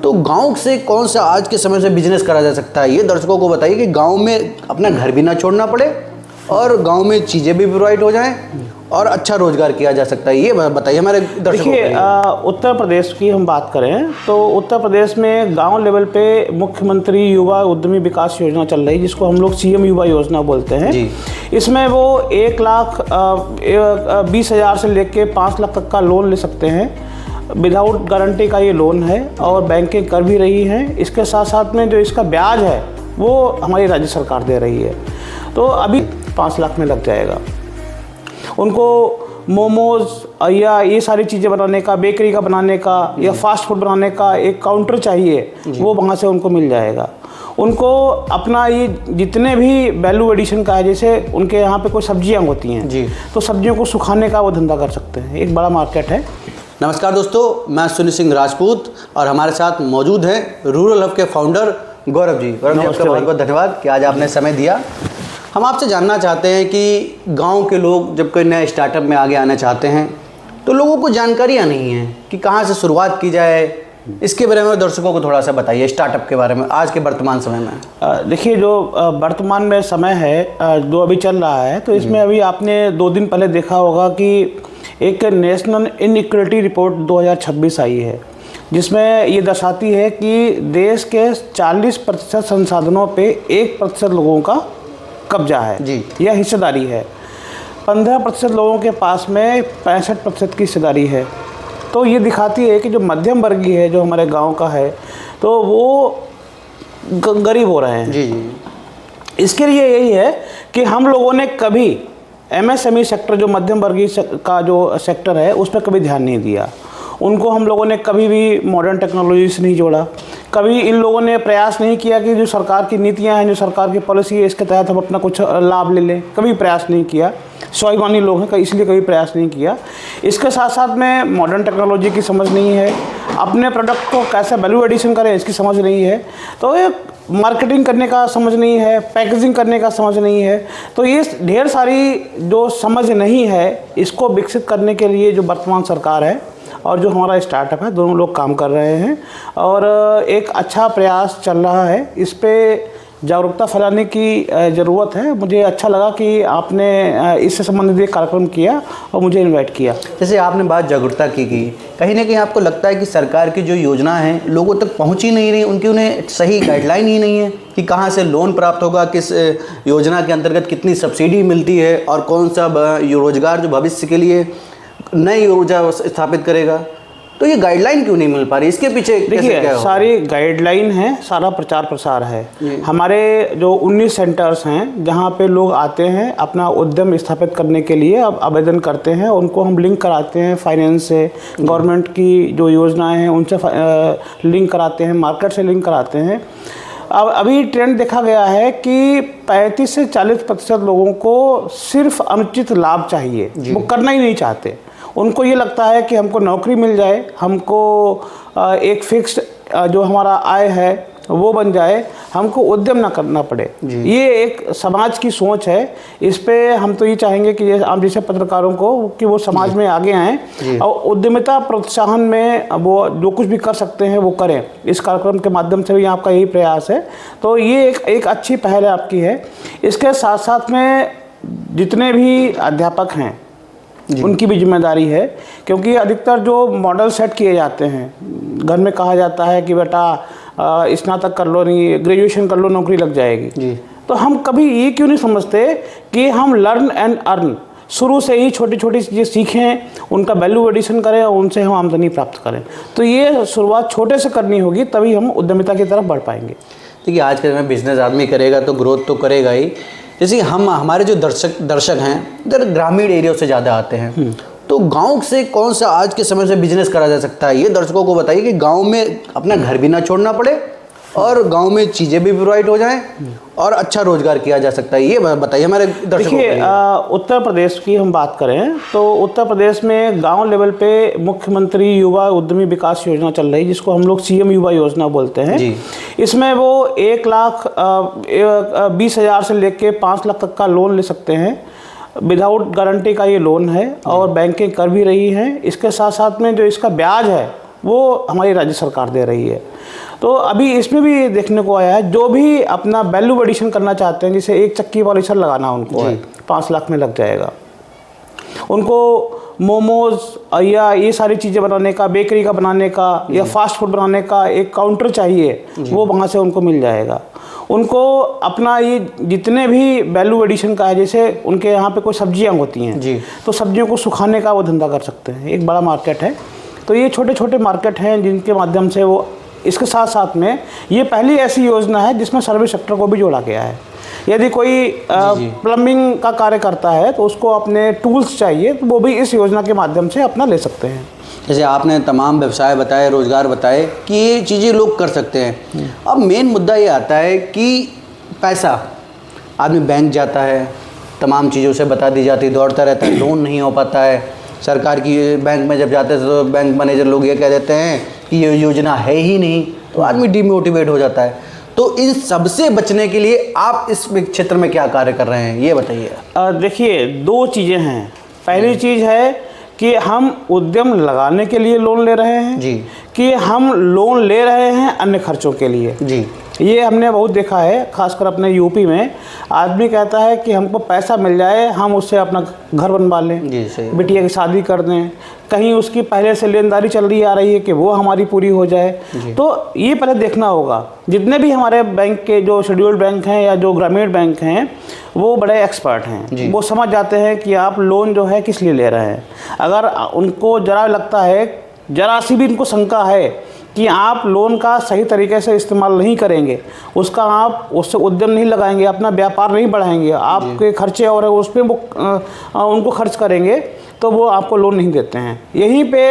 तो गांव से कौन सा आज के समय से बिजनेस करा जा सकता है, ये दर्शकों को बताइए कि गांव में अपना घर भी ना छोड़ना पड़े और गांव में चीज़ें भी प्रोवाइड हो जाएं और अच्छा रोजगार किया जा सकता है, ये बताइए हमारे दर्शकों को। देखिए, उत्तर प्रदेश की हम बात करें तो उत्तर प्रदेश में गांव लेवल पे मुख्यमंत्री युवा उद्यमी विकास योजना चल रही है, जिसको हम लोग CM युवा योजना बोलते हैं जी। इसमें वो 1,20,000 से लेके 5 लाख तक का लोन ले सकते हैं। विदाउट गारंटी का ये लोन है और बैंकें कर भी रही हैं। इसके साथ साथ में जो इसका ब्याज है वो हमारी राज्य सरकार दे रही है। तो अभी 5 लाख में लग जाएगा। उनको मोमोज या ये सारी चीज़ें बनाने का, बेकरी का बनाने का या फास्ट फूड बनाने का एक काउंटर चाहिए, वो वहाँ से उनको मिल जाएगा। उनको अपना ये जितने भी वैल्यू एडिशन का है, जैसे उनके यहाँ पे कोई सब्जियाँ होती हैं जी, तो सब्जियों को सुखाने का वो धंधा कर सकते हैं। एक बड़ा मार्केट है। नमस्कार दोस्तों, मैं सुनील सिंह राजपूत और हमारे साथ मौजूद हैं रूरल हब के फाउंडर गौरव जी। गौरव जी, आपका बहुत बहुत धन्यवाद कि आज आपने समय दिया। हम आपसे जानना चाहते हैं कि गांव के लोग जब कोई नए स्टार्टअप में आगे आना चाहते हैं तो लोगों को जानकारियां नहीं हैं कि कहां से शुरुआत की जाए। इसके बारे में दर्शकों को थोड़ा सा बताइए, स्टार्टअप के बारे में आज के वर्तमान समय में। देखिए, जो वर्तमान में समय है जो अभी चल रहा है, तो इसमें अभी आपने 2 दिन पहले देखा होगा कि एक नेशनल इनइक्वालिटी रिपोर्ट 2026 आई है, जिसमें ये दर्शाती है कि देश के 40% संसाधनों पे 1% लोगों का कब्जा है जी, यह हिस्सेदारी है। 15% लोगों के पास में 65% की हिस्सेदारी है। तो ये दिखाती है कि जो मध्यम वर्गीय है, जो हमारे गांव का है, तो वो गरीब हो रहे हैं। जी जी। इसके लिए यही है कि हम लोगों ने कभी MSME सेक्टर, जो मध्यम वर्गीय का जो सेक्टर है, उस पर कभी ध्यान नहीं दिया। उनको हम लोगों ने कभी भी मॉडर्न टेक्नोलॉजी से नहीं जोड़ा। कभी इन लोगों ने प्रयास नहीं किया कि जो सरकार की नीतियां हैं, जो सरकार की पॉलिसी है, इसके तहत हम अपना कुछ लाभ ले लें। कभी प्रयास नहीं किया। स्वाभिमानी लोग हैं, इसलिए कभी प्रयास नहीं किया। इसके साथ साथ में मॉडर्न टेक्नोलॉजी की समझ नहीं है, अपने प्रोडक्ट को कैसे वैल्यू एडिशन करें इसकी समझ नहीं है, तो ये मार्केटिंग करने का समझ नहीं है, पैकेजिंग करने का समझ नहीं है। तो ये ढेर सारी जो समझ नहीं है, इसको विकसित करने के लिए जो वर्तमान सरकार है और जो हमारा स्टार्टअप है, दोनों लोग काम कर रहे हैं और एक अच्छा प्रयास चल रहा है। इस पे जागरूकता फैलाने की ज़रूरत है। मुझे अच्छा लगा कि आपने इससे संबंधित एक कार्यक्रम किया और मुझे इनवाइट किया। जैसे आपने बात जागरूकता की कहीं ना कहीं आपको लगता है कि सरकार की जो योजना है लोगों तक पहुंच ही नहीं रही, उनकी उन्हें सही गाइडलाइन ही नहीं है कि कहां से लोन प्राप्त होगा, किस योजना के अंतर्गत कितनी सब्सिडी मिलती है और कौन सा रोजगार जो भविष्य के लिए नई ऊर्जा स्थापित करेगा। तो ये गाइडलाइन क्यों नहीं मिल पा रही, इसके पीछे देखिए, सारी गाइडलाइन है, सारा प्रचार प्रसार है। हमारे जो 19 सेंटर्स हैं जहाँ पे लोग आते हैं अपना उद्यम स्थापित करने के लिए, अब आवेदन करते हैं, उनको हम लिंक कराते हैं फाइनेंस से, गवर्नमेंट की जो योजनाएं हैं उनसे लिंक कराते हैं, मार्केट से लिंक कराते हैं। अब अभी ट्रेंड देखा गया है कि 35 से 40% लोगों को सिर्फ अनुचित लाभ चाहिए, वो करना ही नहीं चाहते। उनको ये लगता है कि हमको नौकरी मिल जाए, हमको एक फिक्स्ड जो हमारा आय है वो बन जाए, हमको उद्यम ना करना पड़े। ये एक समाज की सोच है। इस पे हम तो ये चाहेंगे कि आप जैसे पत्रकारों को कि वो समाज में आगे आएँ और उद्यमिता प्रोत्साहन में वो जो कुछ भी कर सकते हैं वो करें। इस कार्यक्रम के माध्यम से भी आपका यही प्रयास है। तो ये एक अच्छी पहल आपकी है। इसके साथ साथ में जितने भी अध्यापक हैं उनकी भी जिम्मेदारी है, क्योंकि अधिकतर जो मॉडल सेट किए जाते हैं, घर में कहा जाता है कि बेटा स्नातक कर लो, नहीं ग्रेजुएशन कर लो, नौकरी लग जाएगी जी। तो हम कभी ये क्यों नहीं समझते कि हम लर्न एंड अर्न शुरू से ही छोटी छोटी चीज़ें सीखें, उनका वैल्यू एडिशन करें और उनसे हम आमदनी प्राप्त करें। तो ये शुरुआत छोटे से करनी होगी, तभी हम उद्यमिता की तरफ बढ़ पाएंगे। देखिए, आज के समय बिजनेस आदमी करेगा तो ग्रोथ तो करेगा ही। जैसे हमारे जो दर्शक हैं इधर ग्रामीण एरिया से ज़्यादा आते हैं, तो गांव से कौन सा आज के समय से बिजनेस करा जा सकता है, ये दर्शकों को बताइए कि गांव में अपना घर भी ना छोड़ना पड़े और गांव में चीज़ें भी प्रोवाइड हो जाएं और अच्छा रोजगार किया जा सकता है, ये बताइए हमारे दर्शकों को। देखिए, उत्तर प्रदेश की हम बात करें तो उत्तर प्रदेश में गांव लेवल पे मुख्यमंत्री युवा उद्यमी विकास योजना चल रही है, जिसको हम लोग CM युवा योजना बोलते हैं जी। इसमें वो 1,20,000 से लेके 5 लाख तक का लोन ले सकते हैं। विदाउट गारंटी का ये लोन है और बैंकें कर भी रही हैं। इसके साथ साथ में जो इसका ब्याज है वो हमारी राज्य सरकार दे रही है। तो अभी इसमें भी देखने को आया है, जो भी अपना वैल्यू एडिशन करना चाहते हैं, जैसे एक चक्की पॉलिशर लगाना उनको है 5 लाख में लग जाएगा। उनको मोमोज या ये सारी चीज़ें बनाने का, बेकरी का बनाने का या फास्ट फूड बनाने का एक काउंटर चाहिए, वो वहाँ से उनको मिल जाएगा। उनको अपना ये जितने भी वैल्यू एडिशन का है, जैसे उनके यहाँ पे कोई सब्जियाँ होती हैं तो सब्जियों को सुखाने का वो धंधा कर सकते हैं, एक बड़ा मार्केट है। तो ये छोटे छोटे मार्केट हैं जिनके माध्यम से वो, इसके साथ साथ में ये पहली ऐसी योजना है जिसमें सर्विस सेक्टर को भी जोड़ा गया है। यदि कोई प्लम्बिंग का कार्य करता है तो उसको अपने टूल्स चाहिए, तो वो भी इस योजना के माध्यम से अपना ले सकते हैं। जैसे आपने तमाम व्यवसाय बताए, रोज़गार बताए कि ये चीज़ें लोग कर सकते हैं। अब मेन मुद्दा ये आता है कि पैसा, आदमी बैंक जाता है, तमाम चीज़ों से बता दी जाती, दौड़ता रहता है, लोन नहीं हो पाता है। सरकार की बैंक में जब जाते हैं तो बैंक मैनेजर लोग ये कह देते हैं कि ये योजना है ही नहीं, तो आदमी डिमोटिवेट हो जाता है। तो इन सबसे बचने के लिए आप इस क्षेत्र में क्या कार्य कर रहे हैं, ये बताइए। देखिए, 2 चीज़ें हैं। पहली चीज़ है कि हम उद्यम लगाने के लिए लोन ले रहे हैं जी, कि हम लोन ले रहे हैं अन्य खर्चों के लिए जी। ये हमने बहुत देखा है, खासकर अपने यूपी में। आदमी कहता है कि हमको पैसा मिल जाए, हम उससे अपना घर बनवा लें, जी, सही। बिटिया की शादी कर दें, कहीं उसकी पहले से लेनदारी चल रही आ रही है कि वो हमारी पूरी हो जाए। तो ये पहले देखना होगा। जितने भी हमारे बैंक के जो शेड्यूल्ड बैंक हैं या जो ग्रामीण बैंक हैं, वो बड़े एक्सपर्ट हैं, वो समझ जाते हैं कि आप लोन जो है किस लिए ले रहे हैं। अगर उनको जरा लगता है, जरा सी भी उनको शंका है कि आप लोन का सही तरीके से इस्तेमाल नहीं करेंगे, उसका आप उससे उद्यम नहीं लगाएंगे, अपना व्यापार नहीं बढ़ाएंगे, आपके खर्चे और उस पर वो उनको खर्च करेंगे, तो वो आपको लोन नहीं देते हैं। यहीं पे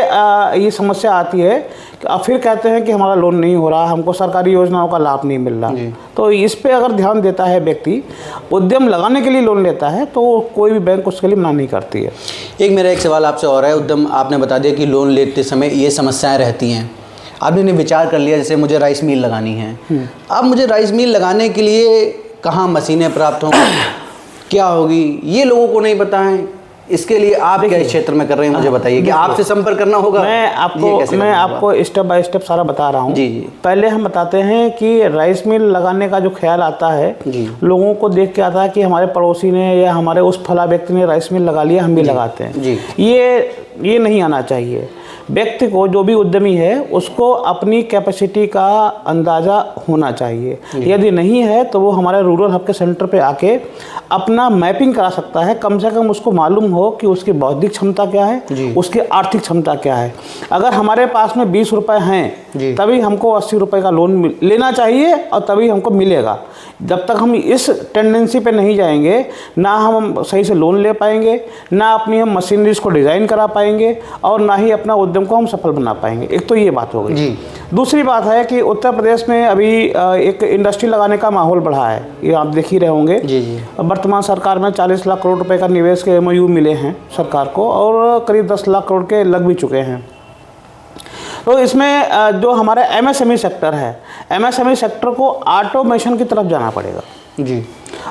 ये समस्या आती है कि अब फिर कहते हैं कि हमारा लोन नहीं हो रहा, हमको सरकारी योजनाओं का लाभ नहीं मिल रहा। तो इस पे अगर ध्यान देता है व्यक्ति, उद्यम लगाने के लिए लोन लेता है, तो कोई भी बैंक उसके लिए मना नहीं करती है। एक सवाल आपसे और है। उद्यम, आपने बता दिया कि लोन लेते समय ये समस्याएँ रहती हैं। आपने ने विचार कर लिया, जैसे मुझे राइस मिल लगानी है, अब मुझे राइस मिल लगाने के लिए कहाँ मशीनें प्राप्त होंगी, क्या होगी, ये लोगों को नहीं पता है। इसके लिए आप क्या इस क्षेत्र में कर रहे हैं, मुझे बताइए कि आपसे संपर्क करना होगा। मैं आपको स्टेप बाय स्टेप सारा बता रहा हूँ। जी। पहले हम बताते हैं कि राइस मिल लगाने का जो ख्याल आता है, लोगों को देख के आता है कि हमारे पड़ोसी ने या हमारे उस फला व्यक्ति ने राइस मिल लगा लिया, हम भी लगाते हैं। ये नहीं आना चाहिए। व्यक्ति को, जो भी उद्यमी है, उसको अपनी कैपेसिटी का अंदाज़ा होना चाहिए। यदि नहीं है तो वो हमारे रूरल हब के सेंटर पे आके अपना मैपिंग करा सकता है। कम से कम उसको मालूम हो कि उसकी बौद्धिक क्षमता क्या है, उसकी आर्थिक क्षमता क्या है। अगर हमारे पास में 20 रुपये हैं, तभी हमको 80 रुपये का लोन लेना चाहिए और तभी हमको मिलेगा। जब तक हम इस टेंडेंसी पे नहीं जाएंगे, ना हम सही से लोन ले पाएंगे, ना अपनी हम मशीनरीज को डिज़ाइन करा पाएंगे, और ना ही अपना उद्यम को हम सफल बना पाएंगे। एक तो ये बात हो गई। दूसरी बात है कि उत्तर प्रदेश में अभी एक इंडस्ट्री लगाने का माहौल बढ़ा है, ये आप देख ही रहे होंगे। वर्तमान सरकार में 40 लाख करोड़ रुपए का निवेश के MOU मिले हैं सरकार को, और करीब 10 लाख करोड़ के लग भी चुके हैं। तो इसमें जो हमारा MSME सेक्टर है, MSME सेक्टर को ऑटोमेशन की तरफ जाना पड़ेगा। जी।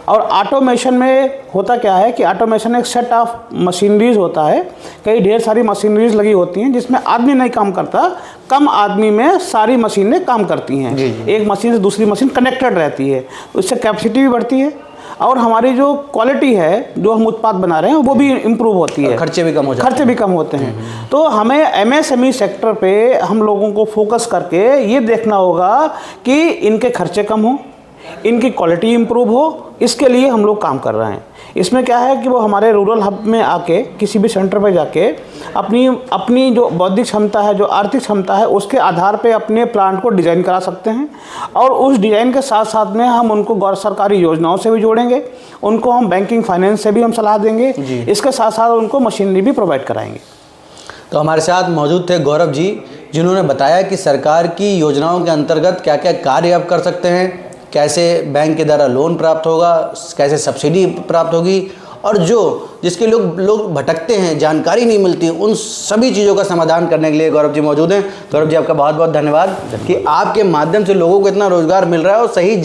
और ऑटोमेशन में होता क्या है कि ऑटोमेशन एक सेट ऑफ मशीनरीज होता है, कई ढेर सारी मशीनरीज लगी होती हैं जिसमें आदमी नहीं काम करता, कम आदमी में सारी मशीनें काम करती हैं। एक मशीन से दूसरी मशीन कनेक्टेड रहती है, उससे कैपेसिटी भी बढ़ती है और हमारी जो क्वालिटी है, जो हम उत्पाद बना रहे हैं, वो भी इम्प्रूव होती है, खर्चे भी कम होते हैं। तो हमें MSME सेक्टर पे हम लोगों को फोकस करके ये देखना होगा कि इनके खर्चे कम हो, इनकी क्वालिटी इम्प्रूव हो, इसके लिए हम लोग काम कर रहे हैं। इसमें क्या है कि वो हमारे रूरल हब में आके, किसी भी सेंटर पे जाके अपनी जो बौद्धिक क्षमता है, जो आर्थिक क्षमता है, उसके आधार पे अपने प्लांट को डिज़ाइन करा सकते हैं। और उस डिज़ाइन के साथ साथ में हम उनको गैर सरकारी योजनाओं से भी जोड़ेंगे, उनको हम बैंकिंग फाइनेंस से भी हम सलाह देंगे, इसके साथ साथ उनको मशीनरी भी प्रोवाइड कराएंगे। तो हमारे साथ मौजूद थे गौरव जी, जिन्होंने बताया कि सरकार की योजनाओं के अंतर्गत क्या क्या कार्य आप कर सकते हैं, कैसे बैंक के द्वारा लोन प्राप्त होगा, कैसे सब्सिडी प्राप्त होगी, और जिसके लोग भटकते हैं, जानकारी नहीं मिलती, उन सभी चीज़ों का समाधान करने के लिए गौरव जी मौजूद हैं। गौरव जी, आपका बहुत बहुत धन्यवाद कि आपके माध्यम से लोगों को इतना रोज़गार मिल रहा है और सही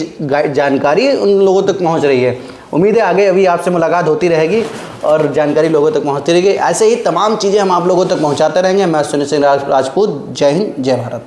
जानकारी उन लोगों तक पहुंच रही है। उम्मीद है आगे अभी आपसे मुलाकात होती रहेगी और जानकारी लोगों तक पहुँचती रहेगी। ऐसे ही तमाम चीज़ें हम आप लोगों तक पहुँचाते रहेंगे। मैं सुनील सिंह राजपूत, जय हिंद, जय भारत।